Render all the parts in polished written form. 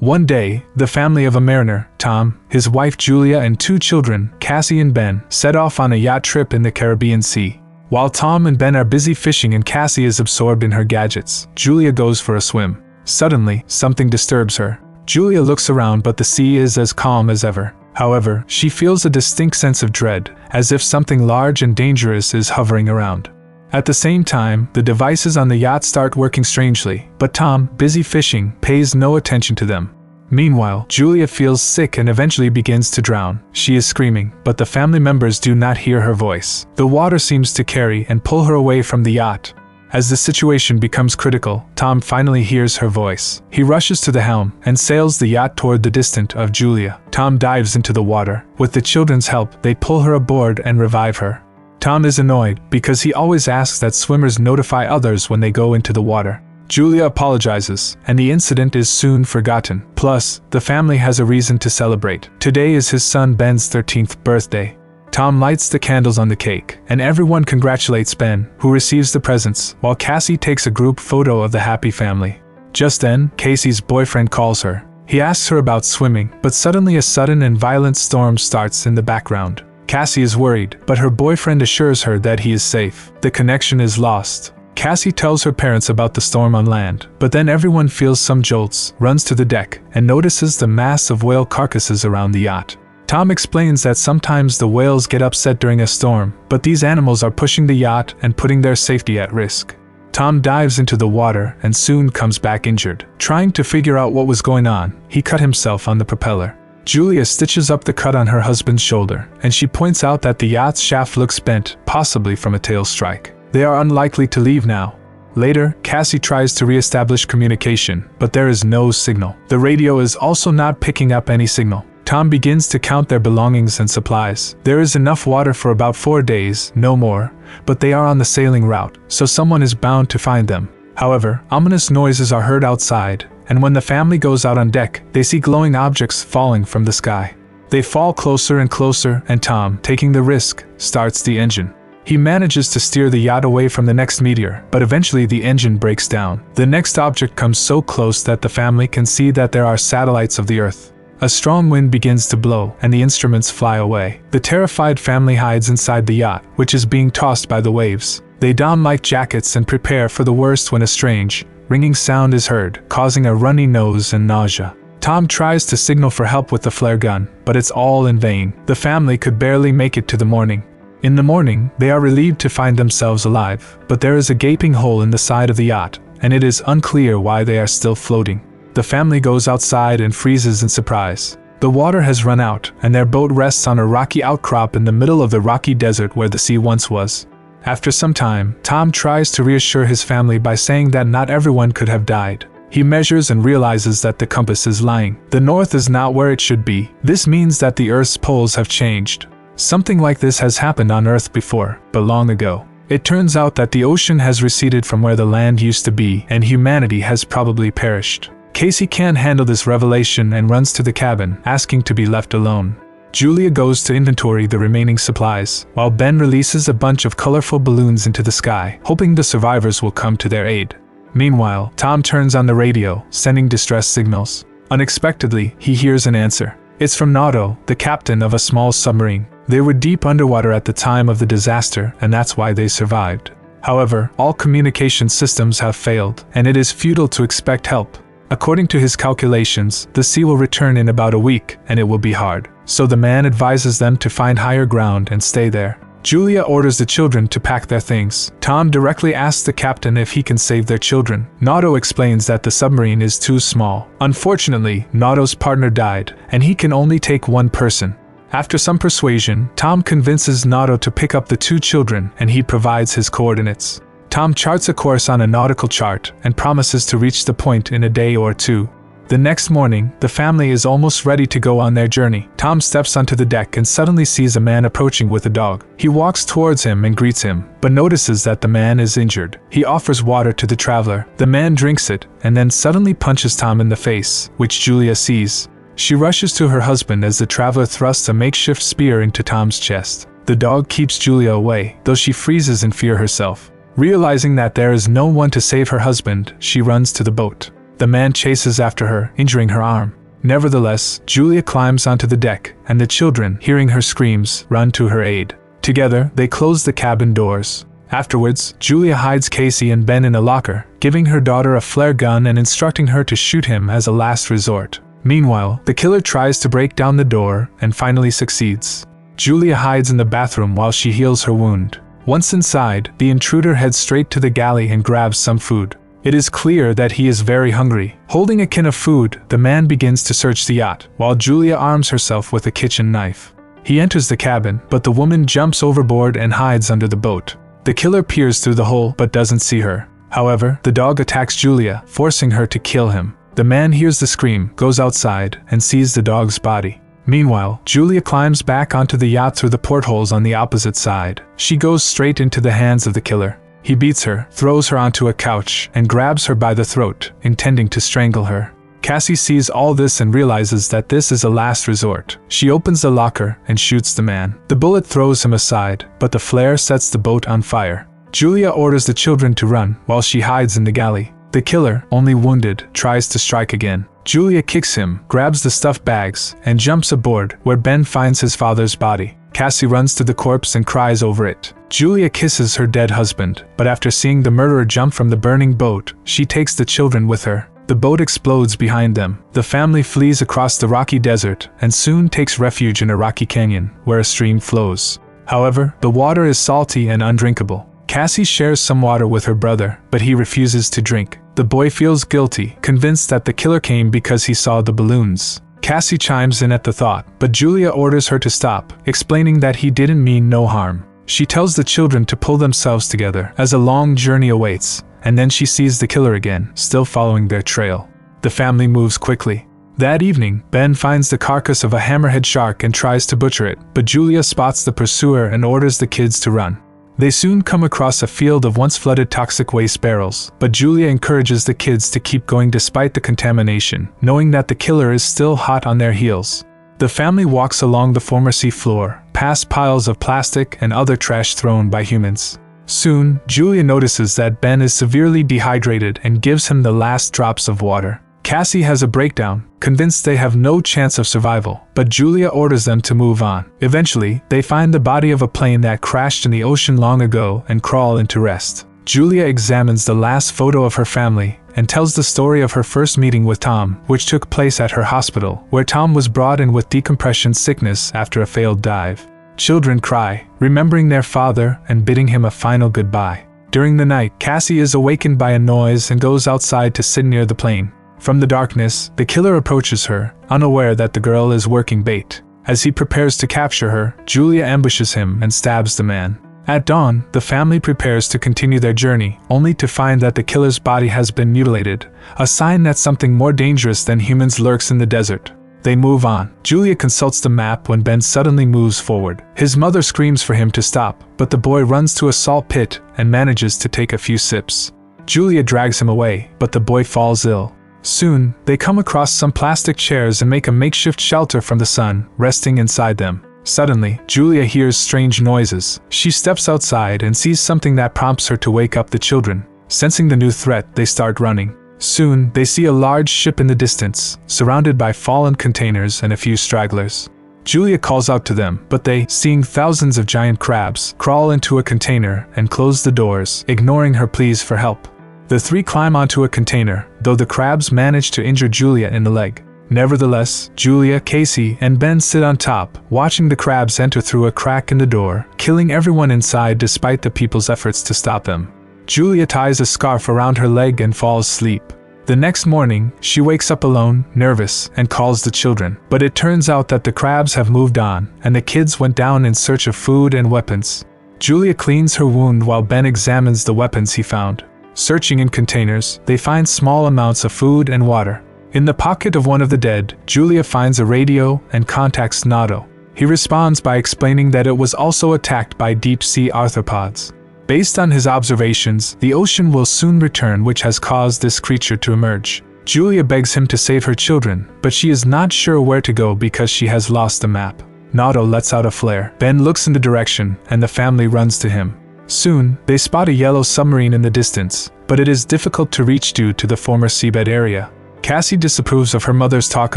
One day, the family of a mariner, Tom, his wife Julia and 2 children, Cassie and Ben, set off on a yacht trip in the Caribbean Sea. While Tom and Ben are busy fishing and Cassie is absorbed in her gadgets, Julia goes for a swim. Suddenly, something disturbs her. Julia looks around but the sea is as calm as ever. However, she feels a distinct sense of dread, as if something large and dangerous is hovering around. At the same time, the devices on the yacht start working strangely, but Tom, busy fishing, pays no attention to them. Meanwhile, Julia feels sick and eventually begins to drown. She is screaming, but the family members do not hear her voice. The water seems to carry and pull her away from the yacht. As the situation becomes critical, Tom finally hears her voice. He rushes to the helm and sails the yacht toward the distant of Julia. Tom dives into the water. With the children's help, they pull her aboard and revive her. Tom is annoyed because he always asks that swimmers notify others when they go into the water. Julia apologizes, and the incident is soon forgotten. Plus, the family has a reason to celebrate. Today is his son Ben's 13th birthday. Tom lights the candles on the cake, and everyone congratulates Ben, who receives the presents, while Cassie takes a group photo of the happy family. Just then, Casey's boyfriend calls her. He asks her about swimming, but suddenly a sudden and violent storm starts in the background. Cassie is worried, but her boyfriend assures her that he is safe. The connection is lost. Cassie tells her parents about the storm on land, but then everyone feels some jolts, runs to the deck, and notices the mass of whale carcasses around the yacht. Tom explains that sometimes the whales get upset during a storm, but these animals are pushing the yacht and putting their safety at risk. Tom dives into the water and soon comes back injured. Trying to figure out what was going on, he cut himself on the propeller. Julia stitches up the cut on her husband's shoulder, and she points out that the yacht's shaft looks bent, possibly from a tail strike. They are unlikely to leave now. Later, Cassie tries to re-establish communication, but there is no signal. The radio is also not picking up any signal. Tom begins to count their belongings and supplies. There is enough water for about 4 days, no more, but they are on the sailing route, so someone is bound to find them. However, ominous noises are heard outside, and when the family goes out on deck, they see glowing objects falling from the sky. They fall closer and closer, and Tom, taking the risk, starts the engine. He manages to steer the yacht away from the next meteor, but eventually the engine breaks down. The next object comes so close that the family can see that there are satellites of the Earth. A strong wind begins to blow, and the instruments fly away. The terrified family hides inside the yacht, which is being tossed by the waves. They don life jackets and prepare for the worst when a strange, ringing sound is heard, causing a runny nose and nausea. Tom tries to signal for help with the flare gun, but it's all in vain. The family could barely make it to the morning. In the morning, they are relieved to find themselves alive, but there is a gaping hole in the side of the yacht, and it is unclear why they are still floating. The family goes outside and freezes in surprise. The water has run out, and their boat rests on a rocky outcrop in the middle of the rocky desert where the sea once was. After some time, Tom tries to reassure his family by saying that not everyone could have died. He measures and realizes that the compass is lying. The north is not where it should be. This means that the Earth's poles have changed. Something like this has happened on Earth before, but long ago. It turns out that the ocean has receded from where the land used to be, and humanity has probably perished. Casey can't handle this revelation and runs to the cabin, asking to be left alone. Julia goes to inventory the remaining supplies, while Ben releases a bunch of colorful balloons into the sky, hoping the survivors will come to their aid. Meanwhile, Tom turns on the radio, sending distress signals. Unexpectedly, he hears an answer. It's from Nato, the captain of a small submarine. They were deep underwater at the time of the disaster, and that's why they survived. However, all communication systems have failed, and it is futile to expect help. According to his calculations, the sea will return in about a week, and it will be hard. So the man advises them to find higher ground and stay there. Julia orders the children to pack their things. Tom directly asks the captain if he can save their children. Nato explains that the submarine is too small. Unfortunately, Nato's partner died, and he can only take one person. After some persuasion, Tom convinces Nato to pick up the 2 children, and he provides his coordinates. Tom charts a course on a nautical chart and promises to reach the point in a day or 2. The next morning, the family is almost ready to go on their journey. Tom steps onto the deck and suddenly sees a man approaching with a dog. He walks towards him and greets him, but notices that the man is injured. He offers water to the traveler. The man drinks it, and then suddenly punches Tom in the face, which Julia sees. She rushes to her husband as the traveler thrusts a makeshift spear into Tom's chest. The dog keeps Julia away, though she freezes in fear herself. Realizing that there is no one to save her husband, she runs to the boat. The man chases after her, injuring her arm. Nevertheless, Julia climbs onto the deck, and the children, hearing her screams, run to her aid. Together, they close the cabin doors. Afterwards, Julia hides Casey and Ben in a locker, giving her daughter a flare gun and instructing her to shoot him as a last resort. Meanwhile, the killer tries to break down the door and finally succeeds. Julia hides in the bathroom while she heals her wound. Once inside, the intruder heads straight to the galley and grabs some food. It is clear that he is very hungry. Holding a can of food, the man begins to search the yacht, while Julia arms herself with a kitchen knife. He enters the cabin, but the woman jumps overboard and hides under the boat. The killer peers through the hole but doesn't see her. However, the dog attacks Julia, forcing her to kill him. The man hears the scream, goes outside, and sees the dog's body. Meanwhile, Julia climbs back onto the yacht through the portholes on the opposite side. She goes straight into the hands of the killer. He beats her, throws her onto a couch, and grabs her by the throat, intending to strangle her. Cassie sees all this and realizes that this is a last resort. She opens the locker and shoots the man. The bullet throws him aside, but the flare sets the boat on fire. Julia orders the children to run, while she hides in the galley. The killer, only wounded, tries to strike again. Julia kicks him, grabs the stuffed bags, and jumps aboard, where Ben finds his father's body. Cassie runs to the corpse and cries over it. Julia kisses her dead husband, but after seeing the murderer jump from the burning boat, she takes the children with her. The boat explodes behind them. The family flees across the rocky desert and soon takes refuge in a rocky canyon, where a stream flows. However, the water is salty and undrinkable. Cassie shares some water with her brother, but he refuses to drink. The boy feels guilty, convinced that the killer came because he saw the balloons. Cassie chimes in at the thought, but Julia orders her to stop, explaining that he didn't mean no harm. She tells the children to pull themselves together, as a long journey awaits, and then she sees the killer again, still following their trail. The family moves quickly. That evening, Ben finds the carcass of a hammerhead shark and tries to butcher it, but Julia spots the pursuer and orders the kids to run. They soon come across a field of once flooded toxic waste barrels, but Julia encourages the kids to keep going despite the contamination, knowing that the killer is still hot on their heels. The family walks along the former sea floor, past piles of plastic and other trash thrown by humans. Soon, Julia notices that Ben is severely dehydrated and gives him the last drops of water. Cassie has a breakdown, convinced they have no chance of survival, but Julia orders them to move on. Eventually, they find the body of a plane that crashed in the ocean long ago and crawl into rest. Julia examines the last photo of her family and tells the story of her first meeting with Tom, which took place at her hospital, where Tom was brought in with decompression sickness after a failed dive. Children cry, remembering their father and bidding him a final goodbye. During the night, Cassie is awakened by a noise and goes outside to sit near the plane. From the darkness, the killer approaches her, unaware that the girl is working bait. As he prepares to capture her, Julia ambushes him and stabs the man. At dawn, the family prepares to continue their journey, only to find that the killer's body has been mutilated, a sign that something more dangerous than humans lurks in the desert. They move on. Julia consults the map when Ben suddenly moves forward. His mother screams for him to stop, but the boy runs to a salt pit and manages to take a few sips. Julia drags him away, but the boy falls ill. Soon, they come across some plastic chairs and make a makeshift shelter from the sun, resting inside them. Suddenly, Julia hears strange noises. She steps outside and sees something that prompts her to wake up the children. Sensing the new threat, they start running. Soon, they see a large ship in the distance, surrounded by fallen containers and a few stragglers. Julia calls out to them, but they, seeing thousands of giant crabs, crawl into a container and close the doors, ignoring her pleas for help. The three climb onto a container, though the crabs manage to injure Julia in the leg. Nevertheless, Julia, Casey, and Ben sit on top, watching the crabs enter through a crack in the door, killing everyone inside despite the people's efforts to stop them. Julia ties a scarf around her leg and falls asleep. The next morning, she wakes up alone, nervous, and calls the children. But it turns out that the crabs have moved on, and the kids went down in search of food and weapons. Julia cleans her wound while Ben examines the weapons he found. Searching in containers, they find small amounts of food and water. In the pocket of one of the dead, Julia finds a radio and contacts Nato. He responds by explaining that it was also attacked by deep-sea arthropods. Based on his observations, the ocean will soon return, which has caused this creature to emerge. Julia begs him to save her children, but she is not sure where to go because she has lost the map. Nato lets out a flare. Ben looks in the direction, and the family runs to him. Soon, they spot a yellow submarine in the distance, but it is difficult to reach due to the former seabed area. Cassie disapproves of her mother's talk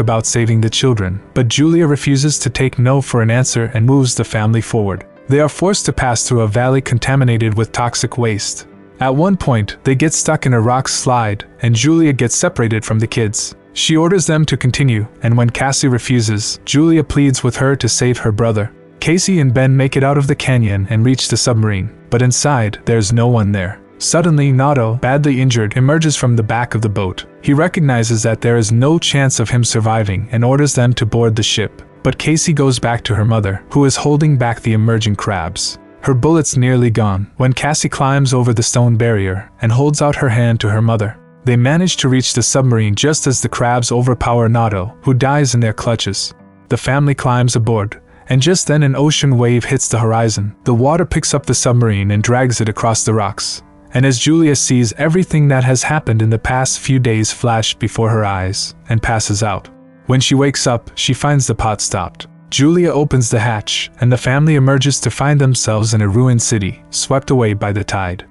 about saving the children, but Julia refuses to take no for an answer and moves the family forward. They are forced to pass through a valley contaminated with toxic waste. At one point, they get stuck in a rock slide, and Julia gets separated from the kids. She orders them to continue, and when Cassie refuses, Julia pleads with her to save her brother. Casey and Ben make it out of the canyon and reach the submarine, but inside, there's no one there. Suddenly, Nato, badly injured, emerges from the back of the boat. He recognizes that there is no chance of him surviving and orders them to board the ship. But Casey goes back to her mother, who is holding back the emerging crabs. Her bullet's nearly gone when Cassie climbs over the stone barrier and holds out her hand to her mother. They manage to reach the submarine just as the crabs overpower Nato, who dies in their clutches. The family climbs aboard, and just then an ocean wave hits the horizon. The water picks up the submarine and drags it across the rocks. And as Julia sees everything that has happened in the past few days flash before her eyes, and passes out. When she wakes up, she finds the pot stopped. Julia opens the hatch, and the family emerges to find themselves in a ruined city, swept away by the tide.